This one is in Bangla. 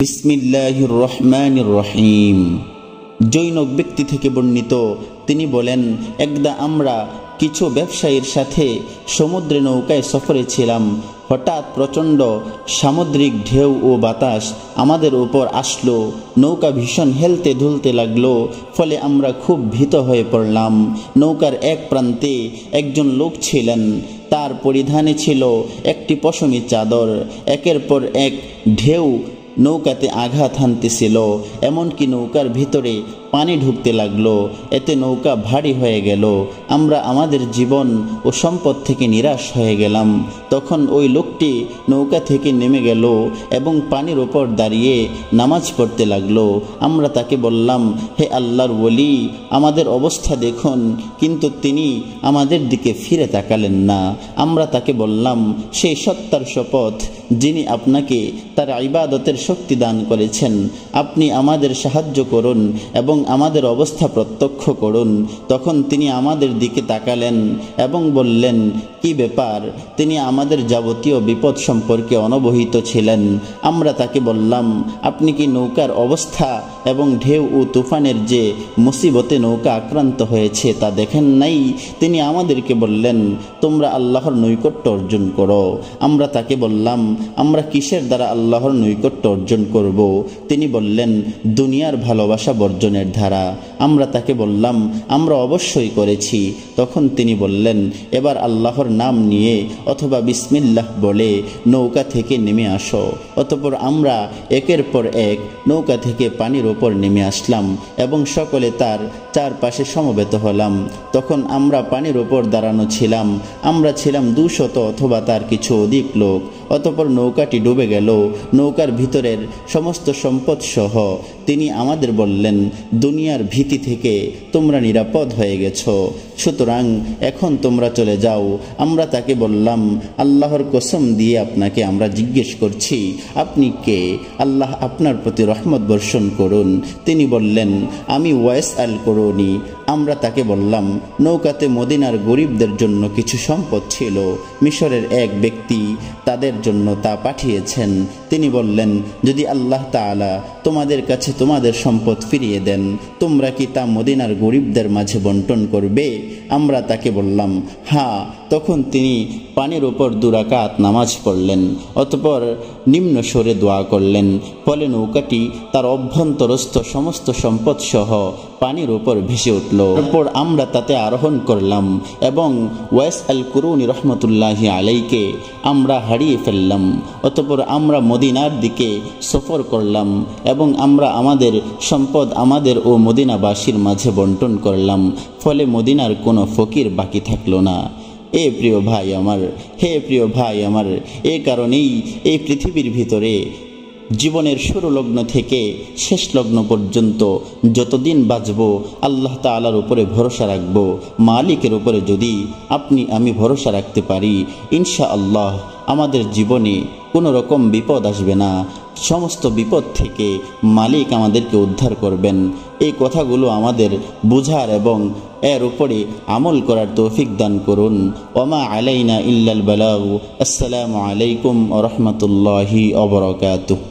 বিসমিল্লাহির রহমানির রহিম। জৈনক ব্যক্তি থেকে বর্ণিত, তিনি বলেন, একদা আমরা কিছু ব্যবসায়ীর সাথে সমুদ্রে নৌকায় সফরে ছিলাম। হঠাৎ প্রচণ্ড সামুদ্রিক ঢেউ ও বাতাস আমাদের উপর আসলো। নৌকা ভীষণ হেলতে দুলতে লাগলো, ফলে আমরা খুব ভীত হয়ে পড়লাম। নৌকার এক প্রান্তে একজন লোক ছিলেন, তার পরিধানে ছিল একটি পশমি চাদর। একের পর এক ঢেউ নৌকাতে আঘাত হানতেছিল, এমনকি নৌকার ভিতরে পানি ঢুকতে লাগলো। এতে নৌকা ভারী হয়ে গেল। আমরা আমাদের জীবন ও সম্পদ থেকে নিরাশ হয়ে গেলাম। তখন ওই লোকটি নৌকা থেকে নেমে গেল এবং পানির ওপর দাঁড়িয়ে নামাজ পড়তে লাগলো। আমরা তাকে বললাম, হে আল্লাহর ওলি, আমাদের অবস্থা দেখুন। কিন্তু তিনি আমাদের দিকে ফিরে তাকালেন না। আমরা তাকে বললাম, সেই সত্তার শপথ যিনি আপনাকে তার ইবাদতের শক্তি দান করেছেন, আপনি আমাদের সাহায্য করুন এবং আমাদের অবস্থা প্রত্যক্ষ করুন। তখন তিনি আমাদের দিকে তাকালেন এবং বললেন, কি ব্যাপার? তিনি আমাদের যাবতীয় বিপদ সম্পর্কে অনবহিত ছিলেন। আমরা তাকে বললাম, আপনি কি নৌকার অবস্থা এবং ঢেউ ও তুফানের যে মুসিবতে নৌকা আক্রান্ত হয়েছে তা দেখেন নাই? তিনি আমাদেরকে বললেন, তোমরা আল্লাহর নৈকট্য অর্জন করো। আমরা তাকে বললাম, আমরা কিসের দ্বারা আল্লাহর নৈকট্য অর্জন করব? তিনি বললেন, দুনিয়ার ভালোবাসা বর্জনের ধারা। আমরা তাকে বললাম, আমরা অবশ্যই করেছি। তখন তিনি বললেন, এবার আল্লাহর নাম নিয়ে অথবা বিসমিল্লাহ বলে নৌকা থেকে নেমে আসো। অতঃপর আমরা একের পর এক নৌকা থেকে পানির ওপর নেমে আসলাম এবং সকলে তার চারপাশে সমবেত হলাম। তখন আমরা পানির ওপর দাঁড়ানো ছিলাম। আমরা ছিলাম 200 অথবা তার কিছু অধিক লোক। অতঃপর নৌকাটি ডুবে গেল। নৌকার ভিতরের সমস্ত সম্পদ সহ তিনি আমাদের বললেন, দুনিয়ার ভীতি থেকে তোমরা নিরাপদ হয়ে গেছো, সুতরাং এখন তোমরা চলে যাও। আমরা তাকে বললাম, আল্লাহর কসম দিয়ে আপনাকে আমরা জিজ্ঞেস করছি, আপনি কে? আল্লাহ আপনার প্রতি রহমত বর্ষণ করুন। তিনি বললেন, আমি ওয়াইস আল করুনি। আমরা তাকে বললাম, নৌকাতে মদিনার গরিবদের জন্য কিছু সম্পদ ছিল। মিশরের এক ব্যক্তি তাদের জন্য তা পাঠিয়েছেন। তিনি বললেন, যদি আল্লাহ তাআলা তোমাদের কাছে তোমাদের সম্পদ ফিরিয়ে দেন, তোমরা কি তা মদিনার গরিবদের মাঝে বন্টন করবে? আমরা তাকে বললাম, হ্যাঁ। তখন তিনি পানির ওপর 2 রাকাত নামাজ পড়লেন, অতঃপর নিম্ন স্বরে দোয়া করলেন। ফলে নৌকাটি তার অভ্যন্তরস্থ সমস্ত সম্পদ সহ পানির ওপর ভেসে উঠল। তারপর আমরা তাতে আরোহণ করলাম এবং ওয়াইস আল কুরুনি রহমতুল্লাহি আলাইকে আমরা হারিয়ে ফেললাম। অতঃপর আমরা মদিনার দিকে সফর করলাম এবং আমরা আমাদের সম্পদ আমাদের ও মদিনাবাসীর মাঝে বন্টন করলাম। ফলে মদিনার কোনো ফকির বাকি থাকলো না। এ প্রিয় ভাই আমার, হে প্রিয় ভাই আমার, এ কারণেই এই পৃথিবীর ভিতরে জীবনের শুরু লগ্ন থেকে শেষ লগ্ন পর্যন্ত যতদিন বাঁচব আল্লাহ তাআলার উপরে ভরসা রাখব। মালিকের উপরে যদি আপনি আমি ভরসা রাখতে পারি, ইনশাআল্লাহ আমাদের জীবনে কোনো রকম বিপদ আসবে না। সমস্ত বিপদ থেকে মালিক আমাদেরকে উদ্ধার করবেন। এই কথাগুলো আমাদের বুঝার এবং এর উপরে আমল করার তৌফিক দান করুন। ওমা আলাইনা ইল্লাল বালাগ। আসসালামু আলাইকুম ওয়া রাহমাতুল্লাহি ওয়া বারাকাতুহু।